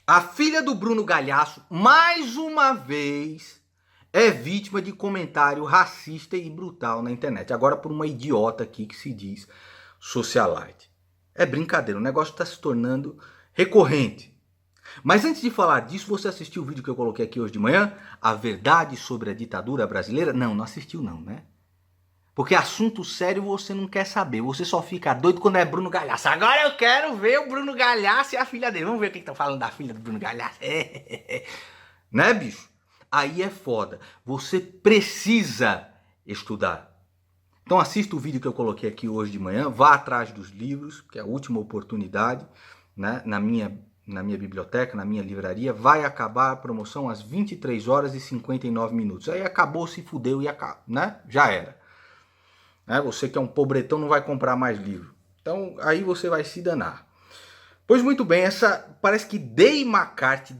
A filha do Bruno Galhaço, mais uma vez, é vítima de comentário racista e brutal na internet. Agora por uma idiota aqui que se diz socialite. É brincadeira, o negócio está se tornando recorrente. Mas antes de falar disso, você assistiu o vídeo que eu coloquei aqui hoje de manhã? A verdade sobre a ditadura brasileira? Não assistiu não, né? Porque assunto sério você não quer saber. Você só fica doido quando é Bruno Galhaço. Agora eu quero ver o Bruno Galhaço e a filha dele. Vamos ver o que estão falando da filha do Bruno Galhaço. Né, bicho? Aí é foda. Você precisa estudar. Então assista o vídeo que eu coloquei aqui hoje de manhã. Vá atrás dos livros, que é a última oportunidade, né? Na minha biblioteca, na minha livraria. Vai acabar a promoção às 23 horas e 59 minutos. Aí acabou, se fudeu e acaba, né? Já era. Você que é um pobretão não vai comprar mais livro. Então aí você vai se danar. Pois muito bem, essa parece que Day McCarthy,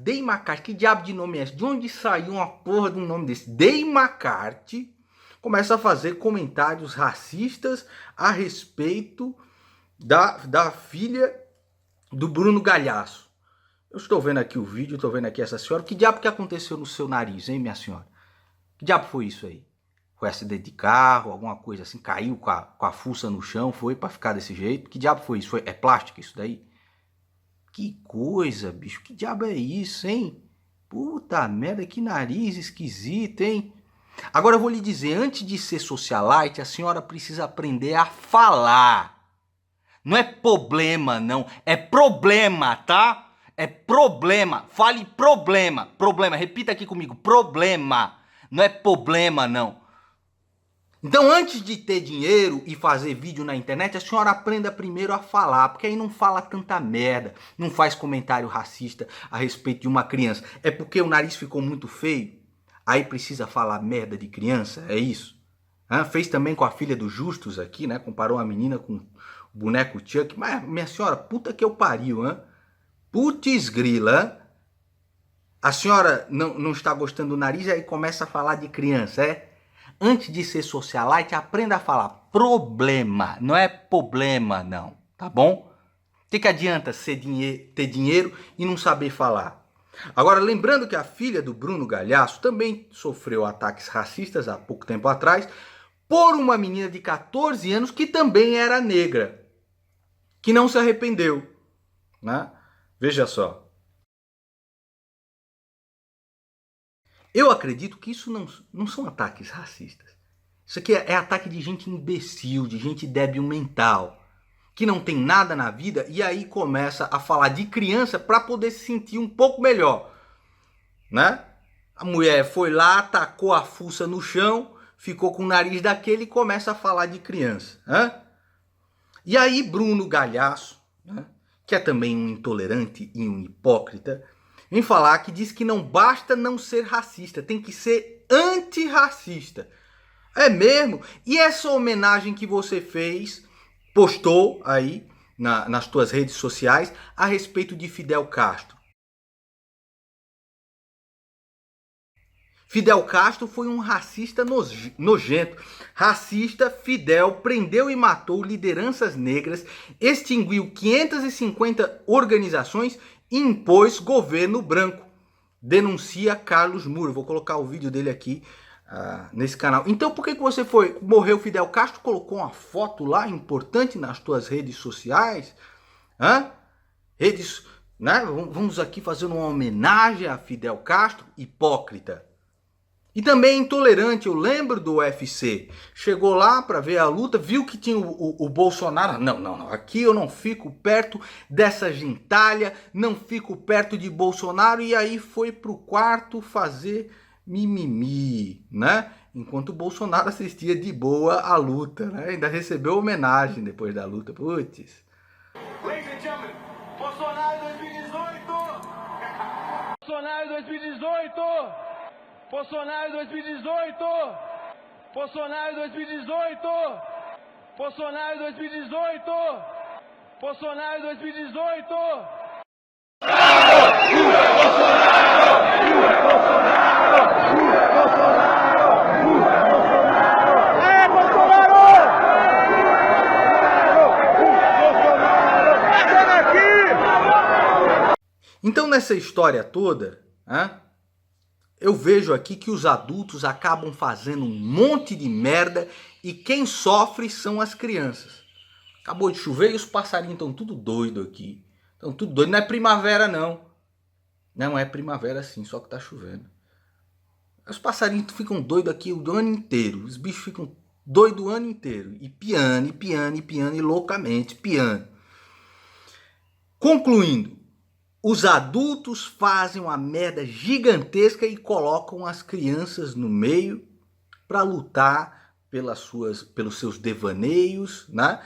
que diabo de nome é esse? De onde saiu uma porra de um nome desse? Day McCarthy começa a fazer comentários racistas a respeito da filha do Bruno Galhaço. Eu estou vendo aqui o vídeo, estou vendo aqui essa senhora. Que diabo que aconteceu no seu nariz, hein, minha senhora? Que diabo foi isso aí? Foi acidente de carro, alguma coisa assim, caiu com a fuça no chão, foi pra ficar desse jeito? Que diabo foi isso? É plástico isso daí? Que coisa, bicho, que diabo é isso, hein? Puta merda, que nariz esquisito, hein? Agora eu vou lhe dizer, antes de ser socialite, a senhora precisa aprender a falar. Não é problema, não, é problema, tá? É problema, fale problema, problema, repita aqui comigo, problema, não é problema, não. Então, antes de ter dinheiro e fazer vídeo na internet, a senhora aprenda primeiro a falar, porque aí não fala tanta merda, não faz comentário racista a respeito de uma criança. É porque o nariz ficou muito feio, aí precisa falar merda de criança, é isso? Fez também com a filha do Justus aqui, né? Comparou a menina com o boneco Chuck. Mas, minha senhora, puta que eu pariu, hein? Putz grila, a senhora não está gostando do nariz e aí começa a falar de criança, é? Antes de ser socialite, aprenda a falar problema, não é problema não, tá bom? O que adianta ter dinheiro e não saber falar? Agora, lembrando que a filha do Bruno Galhaço também sofreu ataques racistas há pouco tempo atrás por uma menina de 14 anos que também era negra, que não se arrependeu, né? Veja só. Eu acredito que isso não são ataques racistas. Isso aqui é ataque de gente imbecil, de gente débil mental, que não tem nada na vida e aí começa a falar de criança para poder se sentir um pouco melhor, né? A mulher foi lá, tacou a fuça no chão, ficou com o nariz daquele e começa a falar de criança, né? E aí Bruno Galhaço, né, que é também um intolerante e um hipócrita, vem falar que diz que não basta não ser racista, tem que ser antirracista. É mesmo? E essa homenagem que você fez, postou aí nas tuas redes sociais a respeito de Fidel Castro. Fidel Castro foi um racista nojento. Racista, Fidel prendeu e matou lideranças negras, extinguiu 550 organizações e impôs governo branco. Denuncia Carlos Muro. Vou colocar o vídeo dele aqui nesse canal. Então por que você foi? Morreu Fidel Castro, colocou uma foto lá importante nas tuas redes sociais? Redes, né? Vamos aqui fazer uma homenagem a Fidel Castro, hipócrita. E também intolerante, eu lembro do UFC, chegou lá para ver a luta, viu que tinha o Bolsonaro, não, aqui eu não fico perto dessa gentalha, não fico perto de Bolsonaro, e aí foi pro quarto fazer mimimi, né? Enquanto o Bolsonaro assistia de boa a luta, né? Ainda recebeu homenagem depois da luta, putz. Ladies and gentlemen, Bolsonaro 2018! Bolsonaro 2018! Bolsonaro 2018! Bolsonaro 2018! Bolsonaro 2018! Bolsonaro 2018! Então essa história toda, eu vejo aqui que os adultos acabam fazendo um monte de merda e quem sofre são as crianças. Acabou de chover e os passarinhos estão tudo doido aqui. Estão tudo doido. Não é primavera, não. Não é primavera sim, só que tá chovendo. Os passarinhos ficam doidos aqui o ano inteiro. Os bichos ficam doidos o ano inteiro. E piano, e piano, e piano, e loucamente piano. Concluindo, os adultos fazem uma merda gigantesca e colocam as crianças no meio para lutar pelos seus devaneios, né?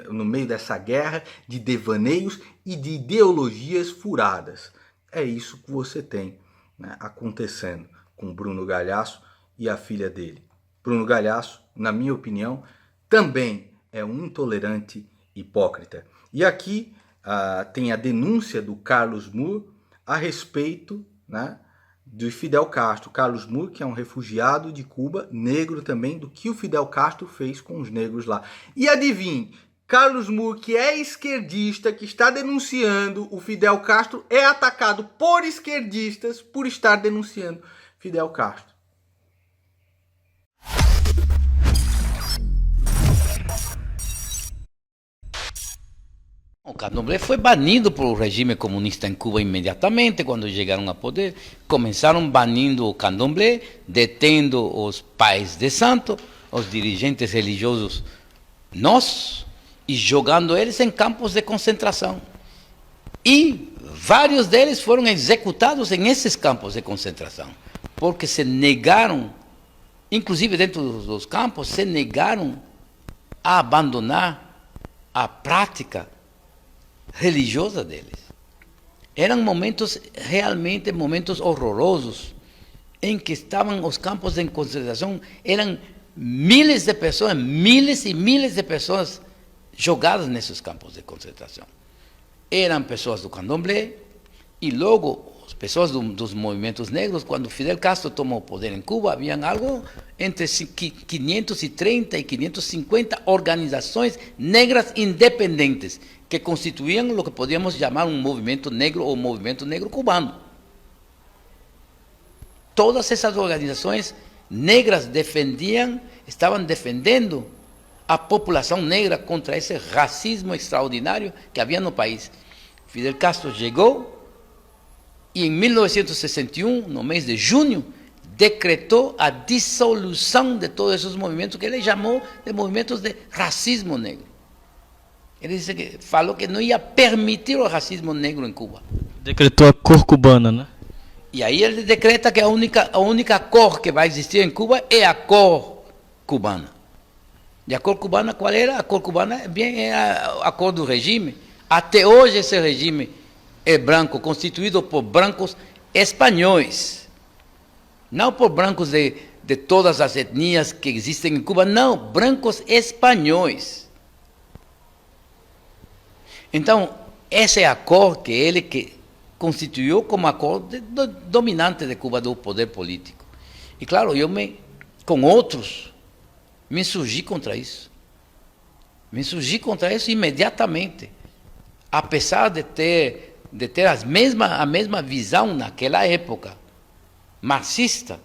No meio dessa guerra de devaneios e de ideologias furadas. É isso que você tem, né, acontecendo com Bruno Galhaço e a filha dele. Bruno Galhaço, na minha opinião, também é um intolerante hipócrita. E aqui tem a denúncia do Carlos Moore a respeito, né, de Fidel Castro. Carlos Moore, que é um refugiado de Cuba, negro também, do que o Fidel Castro fez com os negros lá. E adivinhe, Carlos Moore, que é esquerdista, que está denunciando o Fidel Castro, é atacado por esquerdistas por estar denunciando Fidel Castro. O candomblé foi banido pelo regime comunista em Cuba imediatamente, quando chegaram ao poder. Começaram banindo o candomblé, detendo os pais de santo, os dirigentes religiosos nossos, e jogando eles em campos de concentração. E vários deles foram executados em esses campos de concentração, porque se negaram, inclusive dentro dos campos, se negaram a abandonar a prática religiosa deles. Eram momentos, realmente momentos horrorosos, em que estavam os campos de concentração, eram miles de pessoas, miles e miles de pessoas jogadas nesses campos de concentração. Eram pessoas do candomblé, e logo as pessoas dos movimentos negros. Quando Fidel Castro tomou o poder em Cuba, havia algo entre 530 e 550 organizações negras independentes, que constituíam o que podíamos chamar um movimento negro ou movimento negro cubano. Todas essas organizações negras estavam defendendo a população negra contra esse racismo extraordinário que havia no país. Fidel Castro chegou e em 1961, no mês de junho, decretou a dissolução de todos esses movimentos que ele chamou de movimentos de racismo negro. Ele falou que não ia permitir o racismo negro em Cuba. Decretou a cor cubana, né? E aí ele decreta que a única cor que vai existir em Cuba é a cor cubana. E a cor cubana, qual era? A cor cubana é a cor do regime. Até hoje esse regime é branco, constituído por brancos espanhóis. Não por brancos de todas as etnias que existem em Cuba, não, brancos espanhóis. Então, essa é a cor que ele constituiu como a cor dominante de Cuba, do poder político. E claro, com outros, me insurgi contra isso. Me insurgi contra isso imediatamente. Apesar de ter a mesma visão naquela época, marxista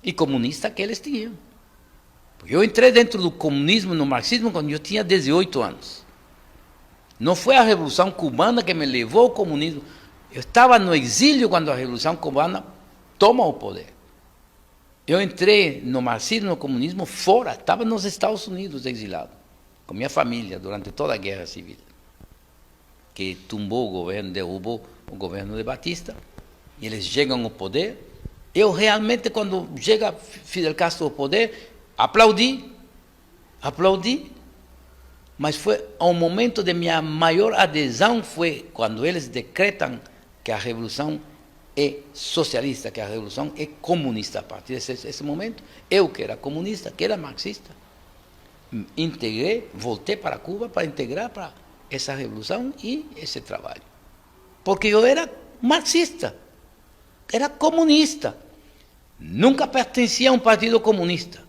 e comunista, que eles tinham. Eu entrei dentro do comunismo, no marxismo, quando eu tinha 18 anos. Não foi a Revolução Cubana que me levou ao comunismo. Eu estava no exílio quando a Revolução Cubana toma o poder. Eu entrei no marxismo, no comunismo, fora. Estava nos Estados Unidos, exilado, com minha família, durante toda a Guerra Civil, que tumbou o governo, derrubou o governo de Batista, e eles chegam ao poder. Eu realmente, quando chega Fidel Castro ao poder, aplaudi, mas foi o momento de minha maior adesão, foi quando eles decretam que a revolução é socialista, que a revolução é comunista. A partir desse momento, eu que era comunista, que era marxista, voltei para Cuba para integrar para essa revolução e esse trabalho. Porque eu era marxista, era comunista, nunca pertencia a um partido comunista,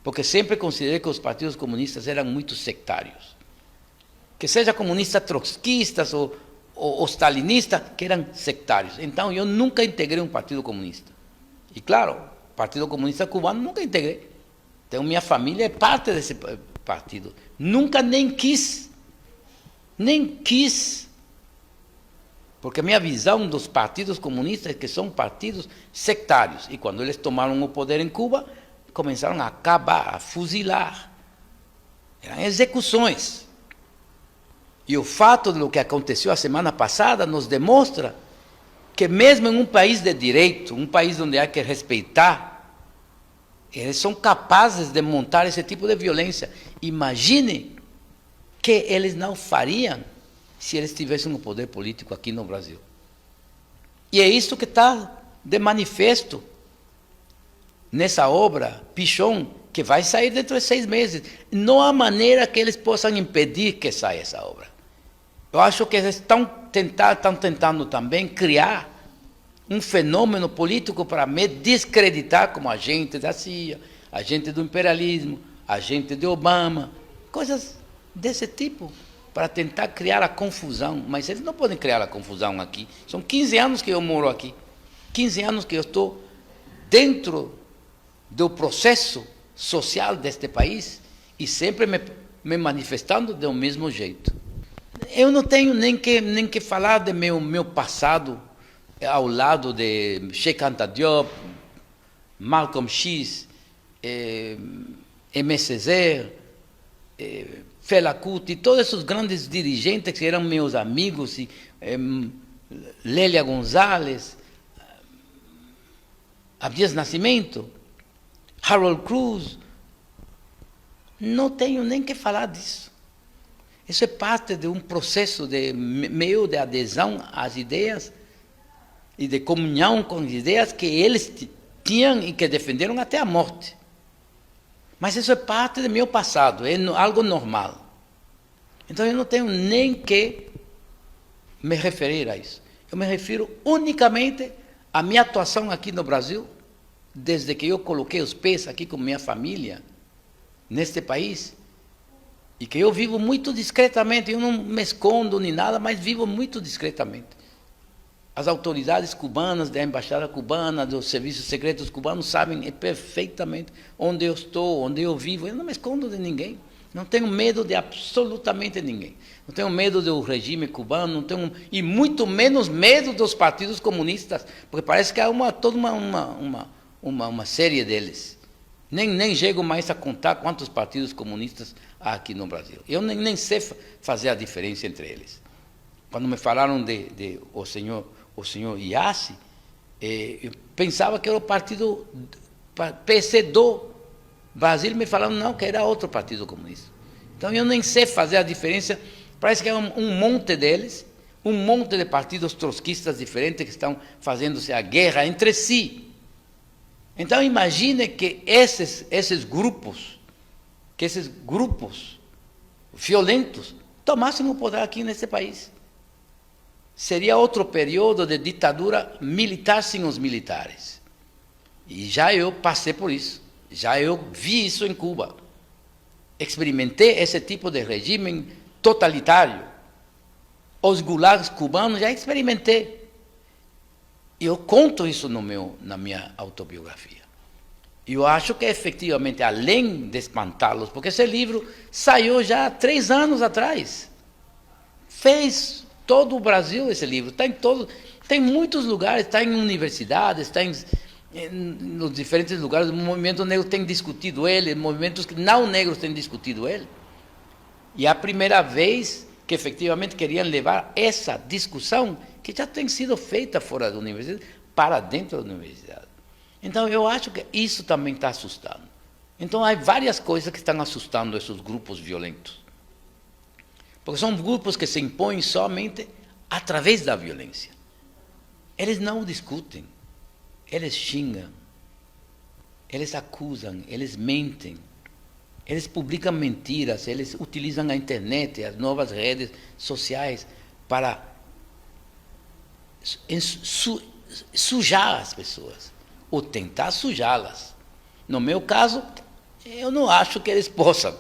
porque sempre considerei que os partidos comunistas eram muito sectários. Que seja comunistas trotskistas ou os stalinistas, que eram sectários. Então, eu nunca integrei um partido comunista. E, claro, o Partido Comunista Cubano nunca integrei. Então, minha família é parte desse partido. Nunca nem quis. Porque a minha visão dos partidos comunistas é que são partidos sectários. E quando eles tomaram o poder em Cuba, começaram a acabar, a fuzilar. Eram execuções. E o fato do que aconteceu a semana passada nos demonstra que mesmo em um país de direito, um país onde há que respeitar, eles são capazes de montar esse tipo de violência. Imagine que eles não fariam se eles tivessem o poder político aqui no Brasil. E é isso que está de manifesto nessa obra, Pichon, que vai sair dentro de 6 meses. Não há maneira que eles possam impedir que saia essa obra. Eu acho que eles estão tentando também criar um fenômeno político para me descreditar como agente da CIA, agente do imperialismo, agente de Obama, coisas desse tipo, para tentar criar a confusão. Mas eles não podem criar a confusão aqui. São 15 anos que eu moro aqui, 15 anos que eu estou dentro do processo social deste país e sempre me manifestando do mesmo jeito. Eu não tenho nem que falar de meu passado ao lado de Cheikh Anta Diop, Malcolm X, Aimé Césaire, Fela Kuti, todos esses grandes dirigentes que eram meus amigos, Lélia González, Abdias Nascimento, Harold Cruz. Não tenho nem que falar disso. Isso é parte de um processo meu de adesão às ideias e de comunhão com as ideias que eles tinham e que defenderam até a morte. Mas isso é parte do meu passado, é algo normal. Então eu não tenho nem que me referir a isso. Eu me refiro unicamente à minha atuação aqui no Brasil, desde que eu coloquei os pés aqui com minha família, neste país, e que eu vivo muito discretamente, eu não me escondo nem nada, mas vivo muito discretamente. As autoridades cubanas, da embaixada cubana, dos serviços secretos cubanos, sabem perfeitamente onde eu estou, onde eu vivo. Eu não me escondo de ninguém. Não tenho medo de absolutamente ninguém. Não tenho medo do regime cubano, não tenho, e muito menos medo dos partidos comunistas, porque parece que há toda uma série deles. Nem chego mais a contar quantos partidos comunistas há aqui no Brasil. Eu nem sei fazer a diferença entre eles. Quando me falaram de o senhor Iassi, eu pensava que era o partido PC do Brasil, me falaram não, que era outro partido comunista. Então eu nem sei fazer a diferença, parece que é um monte deles, um monte de partidos trotskistas diferentes que estão fazendo-se a guerra entre si. Então imagine que esses grupos violentos tomassem o poder aqui nesse país. Seria outro período de ditadura militar sem os militares. E já eu passei por isso. Já eu vi isso em Cuba. Experimentei esse tipo de regime totalitário. Os gulags cubanos já experimentei. E eu conto isso na minha autobiografia. E eu acho que, efetivamente, além de espantá-los, porque esse livro saiu já há 3 anos atrás. Fez todo o Brasil esse livro. Tem em muitos lugares, está em universidades, está nos diferentes lugares. O movimento negro tem discutido ele, movimentos que não negros têm discutido ele. E é a primeira vez que, efetivamente, queriam levar essa discussão que já tem sido feita fora da universidade, para dentro da universidade. Então, eu acho que isso também está assustando. Então, há várias coisas que estão assustando esses grupos violentos. Porque são grupos que se impõem somente através da violência. Eles não discutem, eles xingam, eles acusam, eles mentem, eles publicam mentiras, eles utilizam a internet, as novas redes sociais para sujar as pessoas, ou tentar sujá-las. No meu caso, eu não acho que eles possam,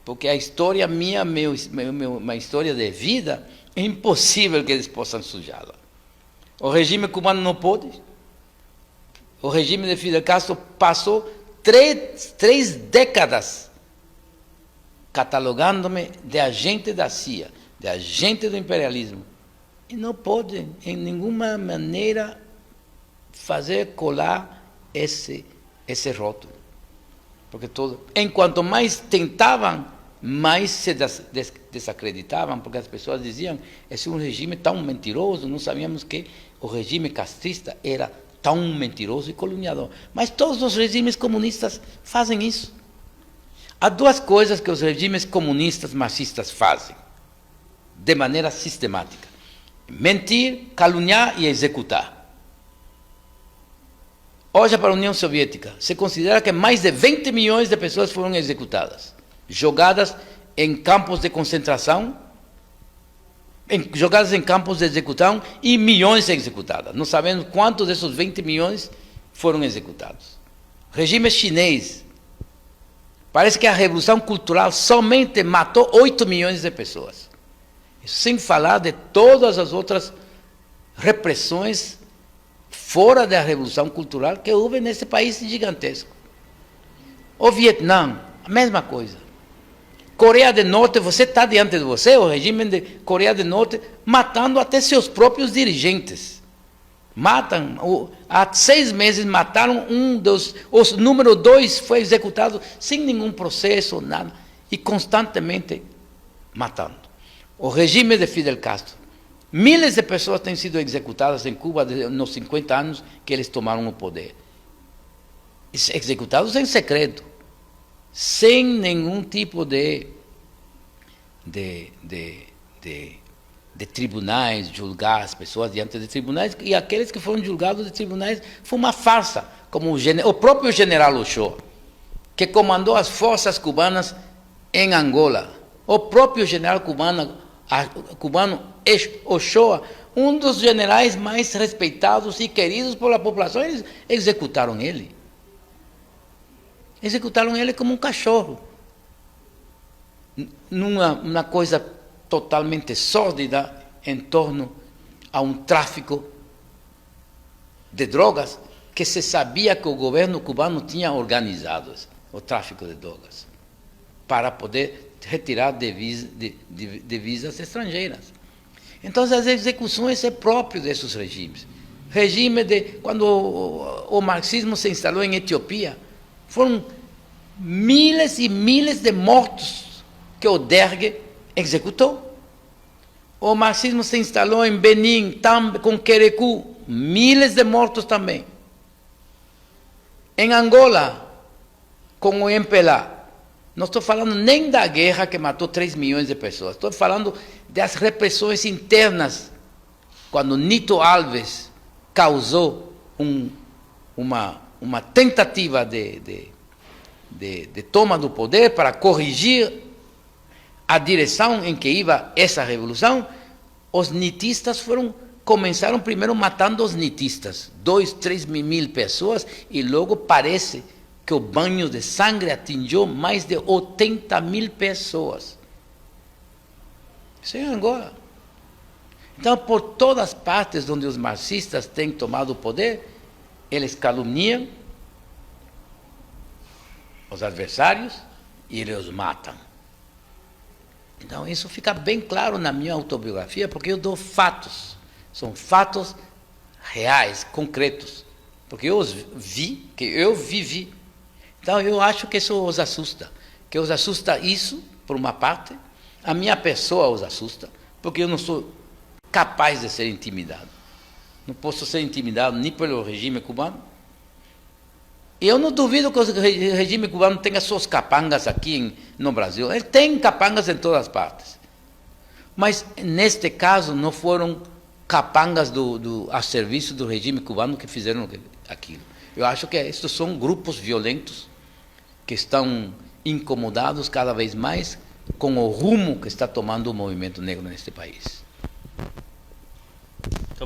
porque a história minha, uma história de vida, É impossível que eles possam sujá-la. O regime cubano não pode. O regime de Fidel Castro passou três décadas catalogando-me de agente da CIA, de agente do imperialismo. E não pode, em nenhuma maneira, fazer colar esse rótulo. Porque enquanto mais tentavam, mais se desacreditavam, porque as pessoas diziam, esse é um regime tão mentiroso, não sabíamos que o regime castrista era tão mentiroso e coloniador. Mas todos os regimes comunistas fazem isso. Há duas coisas que os regimes comunistas marxistas fazem, de maneira sistemática: mentir, caluniar e executar. Hoje, para a União Soviética, se considera que mais de 20 milhões de pessoas foram executadas, jogadas em campos de concentração, jogadas em campos de execução, e milhões executadas. Não sabemos quantos desses 20 milhões foram executados. Regime chinês, parece que a Revolução Cultural somente matou 8 milhões de pessoas. Sem falar de todas as outras repressões fora da Revolução Cultural que houve nesse país gigantesco. O Vietnã, a mesma coisa. Coreia do Norte, você está diante de você, o regime de Coreia do Norte, matando até seus próprios dirigentes. Matam, há 6 meses mataram os número 2 foi executado sem nenhum processo, nada, e constantemente matando. O regime de Fidel Castro, milhares de pessoas têm sido executadas em Cuba nos 50 anos que eles tomaram o poder. Executados em segredo, sem nenhum tipo de tribunais, julgar as pessoas diante de tribunais, e aqueles que foram julgados de tribunais foi uma farsa, como o próprio general Ochoa, que comandou as forças cubanas em Angola. O próprio general cubano Ochoa, um dos generais mais respeitados e queridos pela população, eles executaram ele. Executaram ele como um cachorro. Numa coisa totalmente sórdida em torno a um tráfico de drogas que se sabia que o governo cubano tinha organizado o tráfico de drogas para poder retirar divisas estrangeiras. Então, as execuções é próprio desses regimes. Quando o marxismo se instalou em Etiópia, foram milhares e milhares de mortos que o Derg executou. O marxismo se instalou em Benin, com Querecu, milhares de mortos também. Em Angola, com o MPLA. Não estou falando nem da guerra que matou 3 milhões de pessoas. Estou falando das repressões internas, quando Nito Alves causou uma tentativa de toma do poder para corrigir a direção em que ia essa revolução. Os nitistas começaram primeiro matando os nitistas, 2, 3 mil pessoas, e logo parece que o banho de sangue atingiu mais de 80 mil pessoas. Isso é Angola. Então, por todas as partes onde os marxistas têm tomado o poder, eles caluniam os adversários e eles os matam. Então, isso fica bem claro na minha autobiografia, porque eu dou fatos. São fatos reais, concretos. Porque eu vivi. Então, eu acho que isso os assusta. Que os assusta isso, por uma parte. A minha pessoa os assusta, porque eu não sou capaz de ser intimidado. Não posso ser intimidado nem pelo regime cubano. E eu não duvido que o regime cubano tenha suas capangas aqui no Brasil. Ele tem capangas em todas as partes. Mas, neste caso, não foram capangas a serviço do regime cubano que fizeram aquilo. Eu acho que estes são grupos violentos que estão incomodados cada vez mais com o rumo que está tomando o movimento negro neste país.